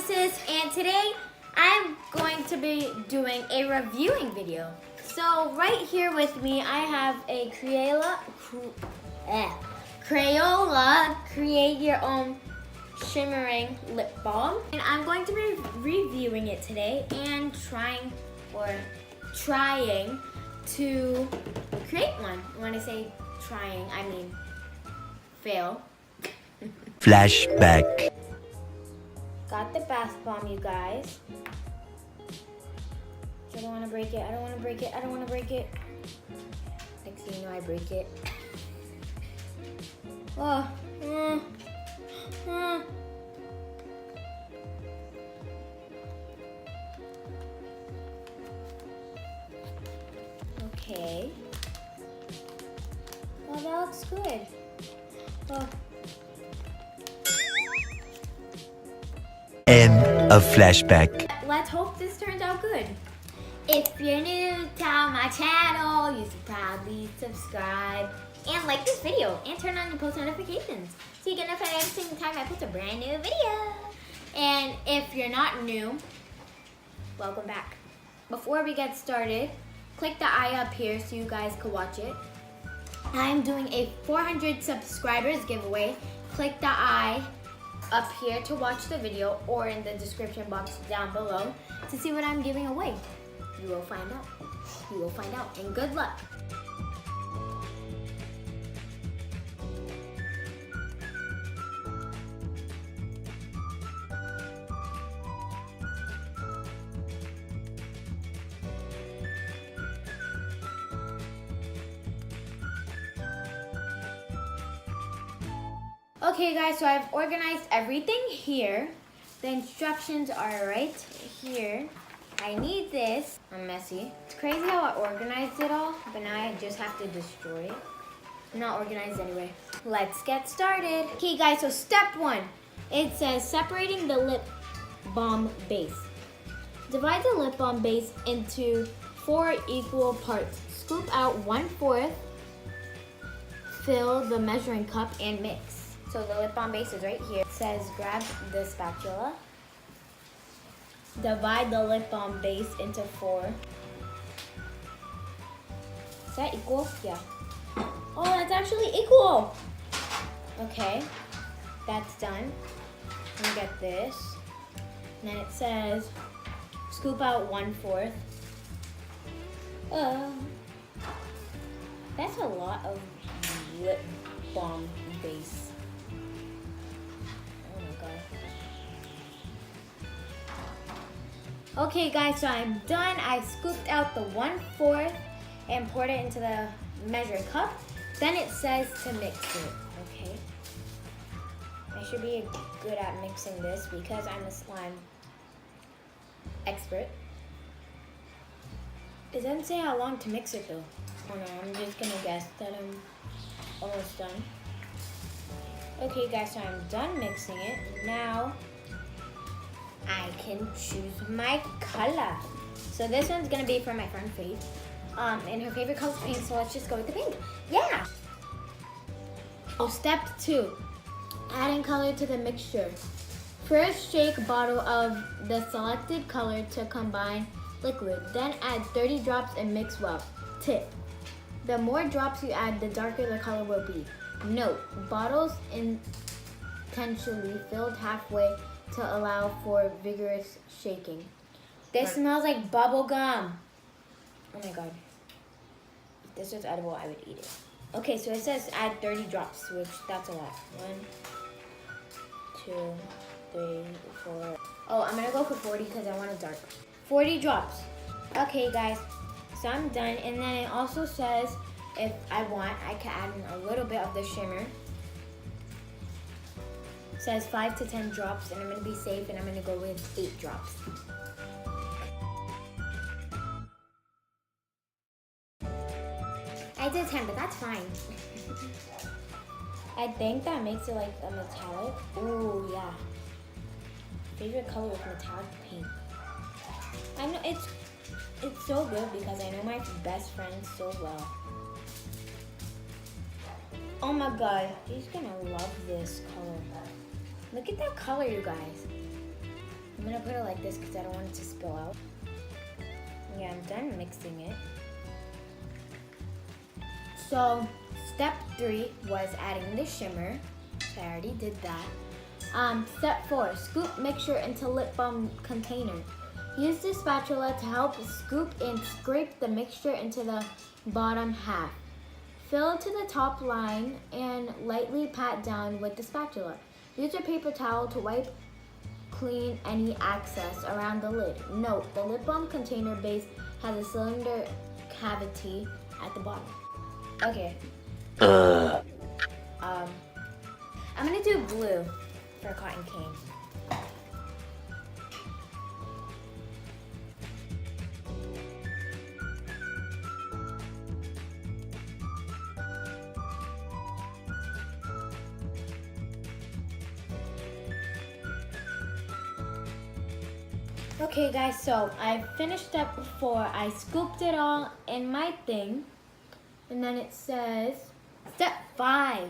Genesis, and today I'm going to be doing a reviewing video. So right here with me, I have a Crayola Create Your Own Shimmering Lip Balm, and I'm going to be reviewing it today and trying to create one. When I say trying, I mean fail. Flashback. Got the bath bomb, you guys. I don't want to break it. I don't want to break it. I don't want to break it. Next thing you know, I break it. Okay. Well, that looks good. Oh. End of flashback. Let's hope this turns out good. If you're new to my channel, you should probably subscribe and like this video and turn on your post notifications so you get notified every single time I post a brand new video. And if you're not new, welcome back. Before we get started, click the eye up here so you guys can watch it. I'm doing a 400 subscribers giveaway. Click the eye up here to watch the video or in the description box down below to see what I'm giving away. You will find out. You will find out, and good luck. Okay guys, so I've organized everything here. The instructions are right here. I need this. I'm messy. It's crazy how I organized it all, but now I just have to destroy it. I'm not organized anyway. Let's get started. Okay guys, so step 1. It says separating the lip balm base. Divide the lip balm base into 4 equal parts. Scoop out 1/4, fill the measuring cup, and mix. So the lip balm base is right here. It says grab the spatula. Divide the lip balm base into 4. Is that equal? Yeah. Oh, that's actually equal. Okay, that's done. Let me get this. And then it says scoop out 1/4. That's a lot of lip balm base. Okay guys, so I'm done. I scooped out the 1/4 and poured it into the measuring cup. Then it says to mix it, okay? I should be good at mixing this because I'm a slime expert. It doesn't say how long to mix it though. Oh no, I'm just gonna guess that I'm almost done. Okay guys, so I'm done mixing it. Now, I can choose my color. So this one's gonna be for my friend Faith. And her favorite color is pink, so let's just go with the pink. Yeah! Oh, step 2, adding color to the mixture. First, shake a bottle of the selected color to combine liquid. Then add 30 drops and mix well. Tip, the more drops you add, the darker the color will be. Note, bottles intentionally filled halfway to allow for vigorous shaking. This smells like bubble gum. Oh my god. If this was edible, I would eat it. Okay, so it says add 30 drops, which that's a lot. 1, 2, 3, 4. Oh, I'm gonna go for 40 because I want it dark. 40 drops. Okay guys, so I'm done. And then it also says if I want, I can add in a little bit of the shimmer. Says 5 to 10 drops, and I'm gonna be safe, and I'm gonna go with 8 drops. I did 10, but that's fine. I think that makes it like a metallic. Ooh, yeah. Favorite color is metallic pink. I know it's so good because I know my best friend so well. Oh my god, he's gonna love this color. Look at that color, you guys. I'm gonna put it like this because I don't want it to spill out. Yeah, I'm done mixing it. So step 3 was adding the shimmer. I already did that. Step 4, scoop mixture into lip balm container. Use the spatula to help scoop and scrape the mixture into the bottom half. Fill to the top line and lightly pat down with the spatula. Use a paper towel to wipe clean any excess around the lid. Note, the lip balm container base has a cylinder cavity at the bottom. Okay. I'm gonna do blue for cotton candy. Okay guys, so I finished step 4. I scooped it all in my thing. And then it says, step 5,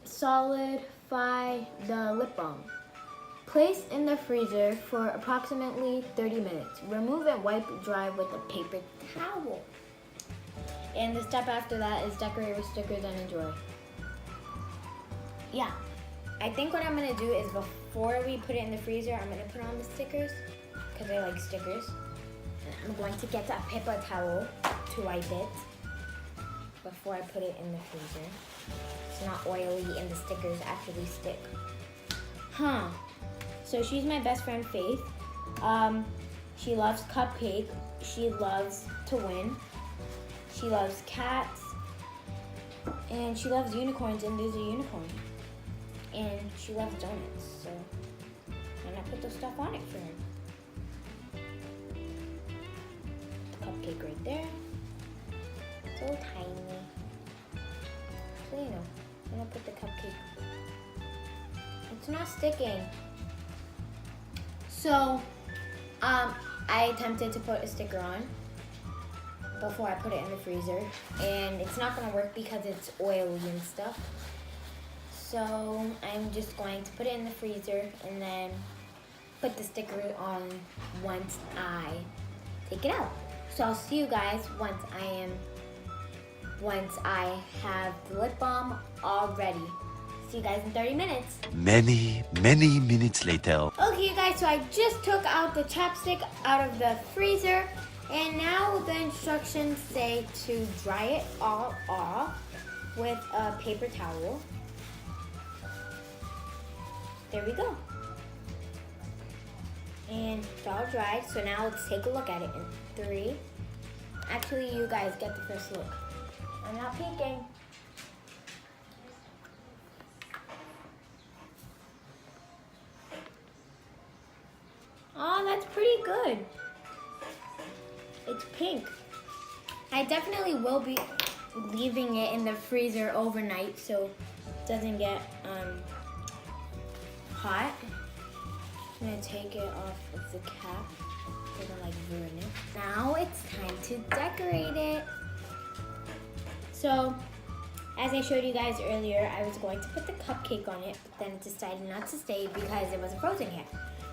solidify the lip balm. Place in the freezer for approximately 30 minutes. Remove and wipe dry with a paper towel. And the step after that is decorate with stickers and enjoy. Yeah, I think what I'm gonna do is before we put it in the freezer, I'm gonna put on the stickers because I like stickers. I'm going to get a paper towel to wipe it before I put it in the freezer. It's not oily and the stickers actually stick. So she's my best friend, Faith. She loves cupcake. She loves to win. She loves cats. And she loves unicorns, and there's a unicorn. And she loves donuts, so I'm gonna put the stuff on it for her. Cupcake right there. So tiny. So you know, I'm gonna put the cupcake. It's not sticking. So, I attempted to put a sticker on before I put it in the freezer, and it's not gonna work because it's oily and stuff. So I'm just going to put it in the freezer and then put the sticker on once I take it out. So I'll see you guys once I have the lip balm all ready. See you guys in 30 minutes. Many minutes later. Okay, you guys, so I just took out the chapstick out of the freezer, and now the instructions say to dry it all off with a paper towel. There we go. And it's all dried, so now let's take a look at it in 3. Actually, you guys get the first look. I'm not peeking. Oh, that's pretty good. It's pink. I definitely will be leaving it in the freezer overnight so it doesn't get hot. I'm gonna take it off of the cap. I'm gonna like ruin it. Now it's time to decorate it. So, as I showed you guys earlier, I was going to put the cupcake on it, but then it decided not to stay because it wasn't frozen yet.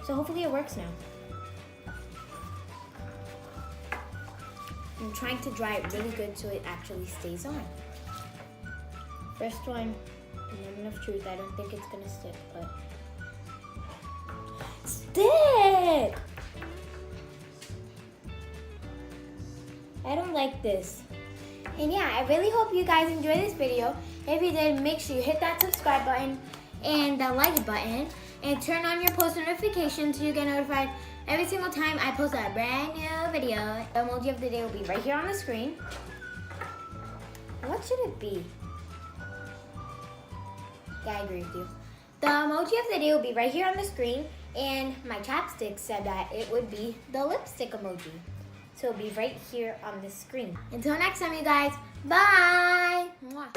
So hopefully it works now. I'm trying to dry it really good so it actually stays on. First one, moment of truth. I don't think it's gonna stick, but stick! I don't like this. And yeah, I really hope you guys enjoyed this video. If you did, make sure you hit that subscribe button and the like button and turn on your post notifications so you get notified every single time I post a brand new video. The emoji of the day will be right here on the screen. What should it be? Yeah, I agree with you. The emoji of the day will be right here on the screen, and my chapstick said that it would be the lipstick emoji. So it'll be right here on the screen. Until next time, you guys. Bye! Mwah.